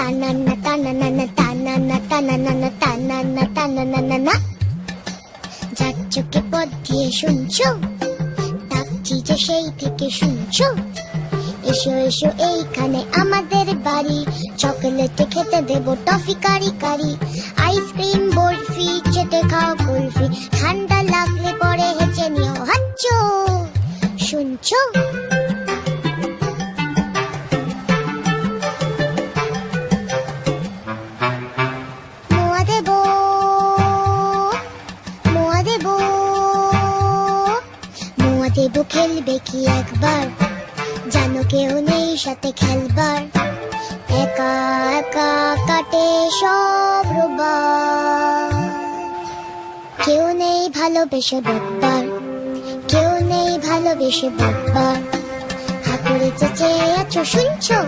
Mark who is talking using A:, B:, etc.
A: তানান্না তানানানা তানান্না তানানানা তানান্না তানানানা। যার চোখে পথ দিয়ে শুনছো, ডাকছি যে সেই থেকে শুনছো। এসো এসো এইখানে আমাদের বাড়ি, চকলেটে খেতে দেবো টফি কারি কারি। আইসক্রিম বরফি চেটে খাও কুলফি, ঠান্ডা লাগলে পরে হেঁচে নিও হাচ্চো। শুনছো? মোয়া দেবো, মোয়া দেবো, মোয়া দেবো খেলবে কি একবার, জানো কেউ নেই সাথে খেলবার। একা একা কাটে সব রোববার, কেউ নেই ভালোবেসে বকবার, কেউ নেই ভালোবেসে বকবার। হাতুড়ে চেঁচে আছো শুনছো?